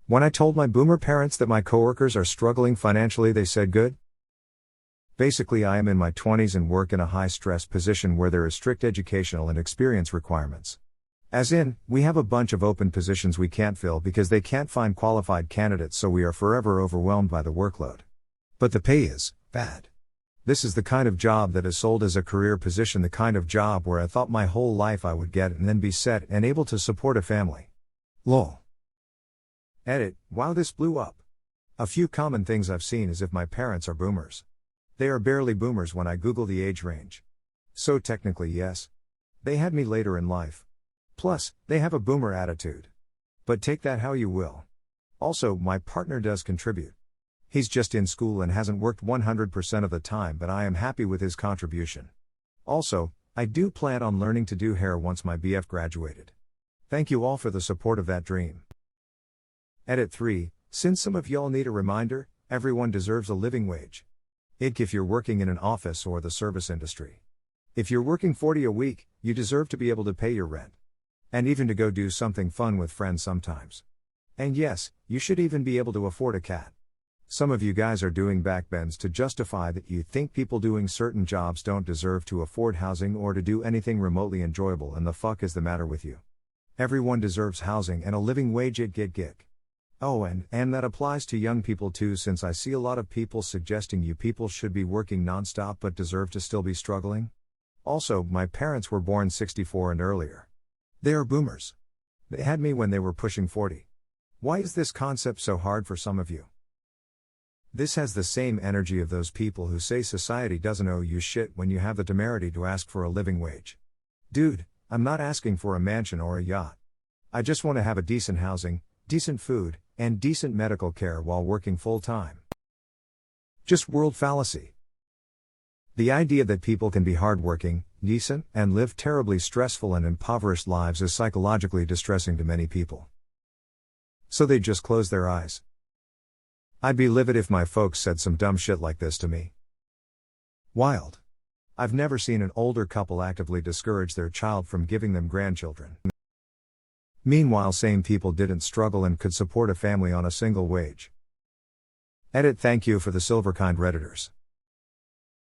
When I told my boomer parents that my coworkers are struggling financially, they said good. Basically, I am in my 20s and work in a high-stress position where there is strict educational and experience requirements. As in, we have a bunch of open positions we can't fill because they can't find qualified candidates, so we are forever overwhelmed by the workload. But the pay is bad. This is the kind of job that is sold as a career position, the kind of job where I thought my whole life I would get and then be set and able to support a family. Lol. Edit, wow, this blew up. A few common things I've seen is if my parents are boomers. They are barely boomers when I Google the age range. So technically yes. They had me later in life. Plus, they have a boomer attitude. But take that how you will. Also, my partner does contribute. He's just in school and hasn't worked 100% of the time, but I am happy with his contribution. Also, I do plan on learning to do hair once my BF graduated. Thank you all for the support of that dream. Edit 3, since some of y'all need a reminder, everyone deserves a living wage. If you're working in an office or the service industry. If you're working 40 a week, you deserve to be able to pay your rent. And even to go do something fun with friends sometimes. And yes, you should even be able to afford a cat. Some of you guys are doing backbends to justify that you think people doing certain jobs don't deserve to afford housing or to do anything remotely enjoyable, and the fuck is the matter with you? Everyone deserves housing and a living wage. Oh, and that applies to young people too, since I see a lot of people suggesting you people should be working non-stop but deserve to still be struggling. Also, my parents were born 64 and earlier. They are boomers. They had me when they were pushing 40. Why is this concept so hard for some of you? This has the same energy of those people who say society doesn't owe you shit when you have the temerity to ask for a living wage. Dude, I'm not asking for a mansion or a yacht. I just want to have a decent housing, decent food, and decent medical care while working full-time. Just world fallacy. The idea that people can be hardworking, decent, and live terribly stressful and impoverished lives is psychologically distressing to many people. So they just close their eyes. I'd be livid if my folks said some dumb shit like this to me. Wild. I've never seen an older couple actively discourage their child from giving them grandchildren. Meanwhile, same people didn't struggle and could support a family on a single wage. Edit, thank you for the silver-kind Redditors.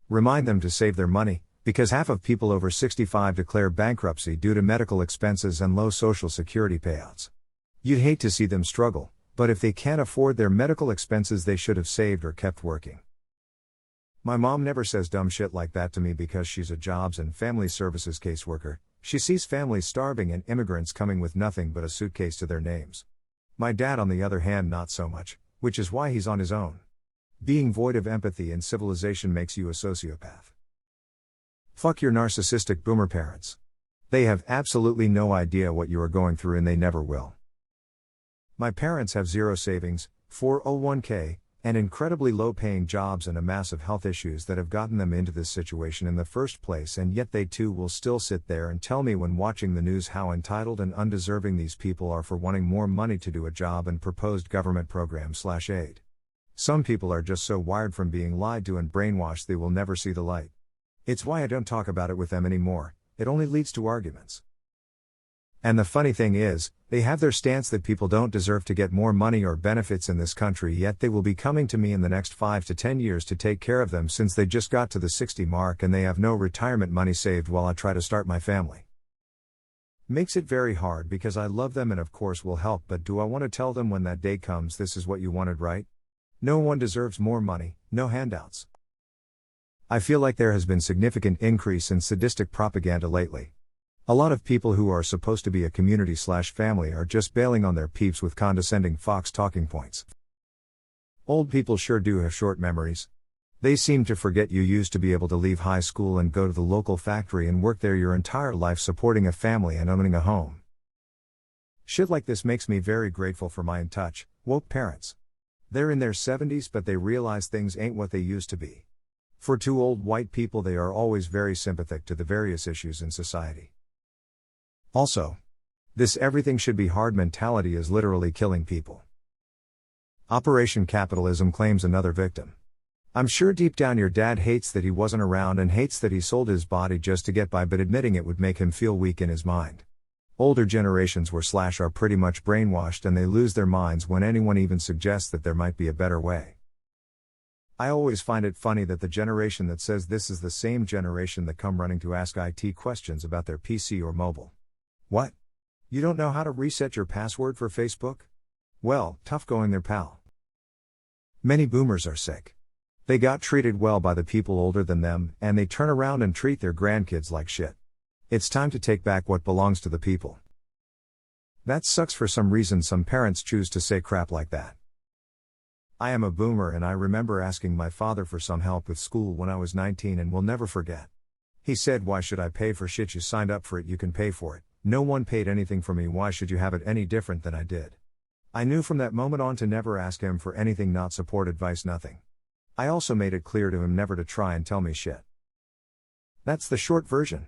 Remind them to save their money, because half of people over 65 declare bankruptcy due to medical expenses and low social security payouts. You'd hate to see them struggle, but if they can't afford their medical expenses, they should have saved or kept working. My mom never says dumb shit like that to me because she's a jobs and family services caseworker. She sees families starving and immigrants coming with nothing but a suitcase to their names. My dad, on the other hand, not so much, which is why he's on his own. Being void of empathy and civilization makes you a sociopath. Fuck your narcissistic boomer parents. They have absolutely no idea what you are going through, and they never will. My parents have zero savings, 401k, and incredibly low-paying jobs and a massive health issues that have gotten them into this situation in the first place, and yet they too will still sit there and tell me when watching the news how entitled and undeserving these people are for wanting more money to do a job and proposed government programs/aid. Some people are just so wired from being lied to and brainwashed they will never see the light. It's why I don't talk about it with them anymore. It only leads to arguments. And the funny thing is, they have their stance that people don't deserve to get more money or benefits in this country, yet they will be coming to me in the next 5 to 10 years to take care of them since they just got to the 60 mark and they have no retirement money saved while I try to start my family. Makes it very hard because I love them and of course will help, but do I want to tell them when that day comes, this is what you wanted, right? No one deserves more money, no handouts. I feel like there has been significant increase in sadistic propaganda lately. A lot of people who are supposed to be a community/family are just bailing on their peeps with condescending Fox talking points. Old people sure do have short memories. They seem to forget you used to be able to leave high school and go to the local factory and work there your entire life supporting a family and owning a home. Shit like this makes me very grateful for my in touch, woke parents. They're in their 70s but they realize things ain't what they used to be. For two old white people, they are always very sympathetic to the various issues in society. Also, this everything should be hard mentality is literally killing people. Operation Capitalism claims another victim. I'm sure deep down your dad hates that he wasn't around and hates that he sold his body just to get by, but admitting it would make him feel weak in his mind. Older generations are pretty much brainwashed and they lose their minds when anyone even suggests that there might be a better way. I always find it funny that the generation that says this is the same generation that come running to ask IT questions about their PC or mobile. What? You don't know how to reset your password for Facebook? Well, tough going there, pal. Many boomers are sick. They got treated well by the people older than them, and they turn around and treat their grandkids like shit. It's time to take back what belongs to the people. That sucks. For some reason some parents choose to say crap like that. I am a boomer and I remember asking my father for some help with school when I was 19 and will never forget. He said, "Why should I pay for shit? You signed up for it, you can pay for it. No one paid anything for me, why should you have it any different than I did?" I knew from that moment on to never ask him for anything, not support advice, nothing. I also made it clear to him never to try and tell me shit. That's the short version.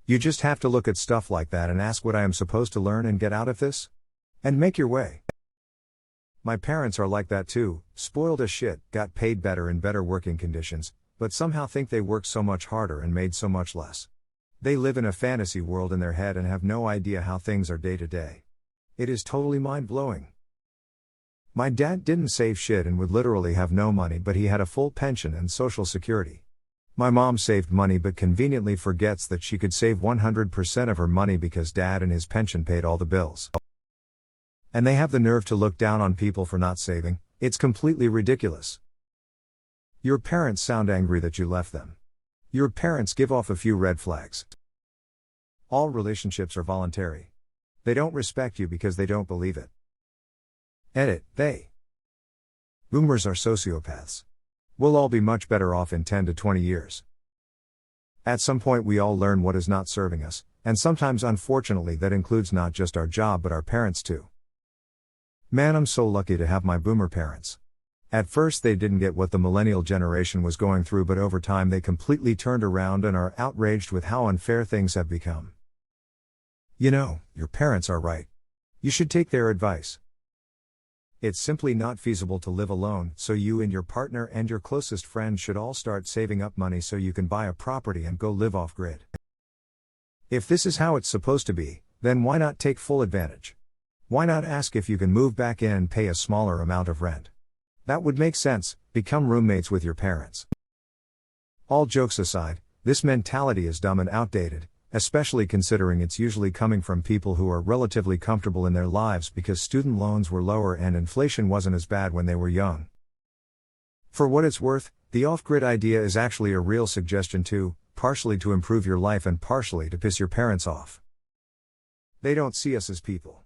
You just have to look at stuff like that and ask what I am supposed to learn and get out of this? And make your way. My parents are like that too, spoiled as shit, got paid better in better working conditions, but somehow think they worked so much harder and made so much less. They live in a fantasy world in their head and have no idea how things are day to day. It is totally mind-blowing. My dad didn't save shit and would literally have no money, but he had a full pension and social security. My mom saved money but conveniently forgets that she could save 100% of her money because dad and his pension paid all the bills. And they have the nerve to look down on people for not saving. It's completely ridiculous. Your parents sound angry that you left them. Your parents give off a few red flags. All relationships are voluntary. They don't respect you because they don't believe it. Edit, they. Boomers are sociopaths. We'll all be much better off in 10 to 20 years. At some point we all learn what is not serving us, and sometimes unfortunately that includes not just our job but our parents too. Man, I'm so lucky to have my boomer parents. At first they didn't get what the millennial generation was going through, but over time they completely turned around and are outraged with how unfair things have become. You know, your parents are right. You should take their advice. It's simply not feasible to live alone, so you and your partner and your closest friends should all start saving up money so you can buy a property and go live off-grid. If this is how it's supposed to be, then why not take full advantage? Why not ask if you can move back in and pay a smaller amount of rent? That would make sense. Become roommates with your parents. All jokes aside, this mentality is dumb and outdated, especially considering it's usually coming from people who are relatively comfortable in their lives because student loans were lower and inflation wasn't as bad when they were young. For what it's worth, the off-grid idea is actually a real suggestion too, partially to improve your life and partially to piss your parents off. They don't see us as people.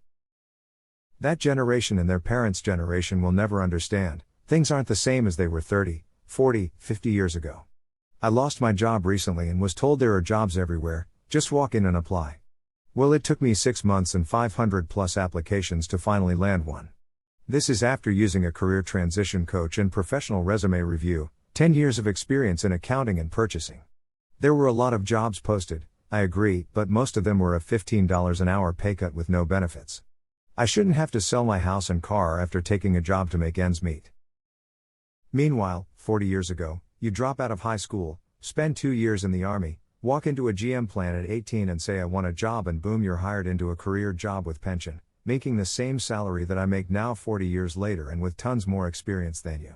That generation and their parents' generation will never understand. Things aren't the same as they were 30, 40, 50 years ago. I lost my job recently and was told there are jobs everywhere, just walk in and apply. Well, it took me 6 months and 500 plus applications to finally land one. This is after using a career transition coach and professional resume review, 10 years of experience in accounting and purchasing. There were a lot of jobs posted, I agree, but most of them were a $15 an hour pay cut with no benefits. I shouldn't have to sell my house and car after taking a job to make ends meet. Meanwhile, 40 years ago, you drop out of high school, spend 2 years in the army, walk into a GM plant at 18 and say I want a job, and boom, you're hired into a career job with pension, making the same salary that I make now 40 years later and with tons more experience than you.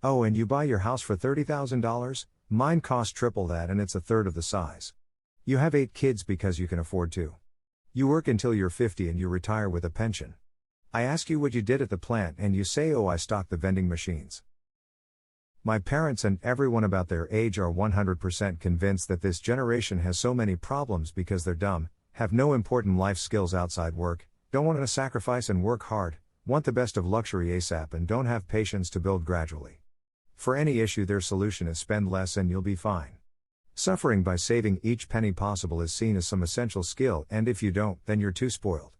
Oh, and you buy your house for $30,000? Mine cost triple that and it's a third of the size. You have 8 kids because you can afford to. You work until you're 50 and you retire with a pension. I ask you what you did at the plant and you say, oh, I stocked the vending machines. My parents and everyone about their age are 100% convinced that this generation has so many problems because they're dumb, have no important life skills outside work, don't want to sacrifice and work hard, want the best of luxury ASAP and don't have patience to build gradually. For any issue their solution is spend less and you'll be fine. Suffering by saving each penny possible is seen as some essential skill, and if you don't, then you're too spoiled.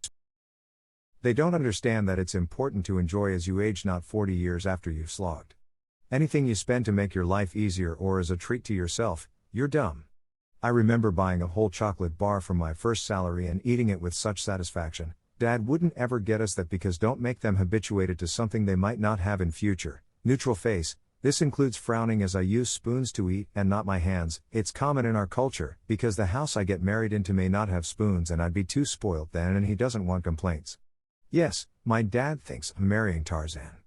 They don't understand that it's important to enjoy as you age, not 40 years after you've slogged. Anything you spend to make your life easier or as a treat to yourself, you're dumb. I remember buying a whole chocolate bar from my first salary and eating it with such satisfaction. Dad wouldn't ever get us that because don't make them habituated to something they might not have in future. Neutral face, This includes frowning as I use spoons to eat and not my hands. It's common in our culture, because the house I get married into may not have spoons and I'd be too spoiled then and he doesn't want complaints. Yes, my dad thinks I'm marrying Tarzan.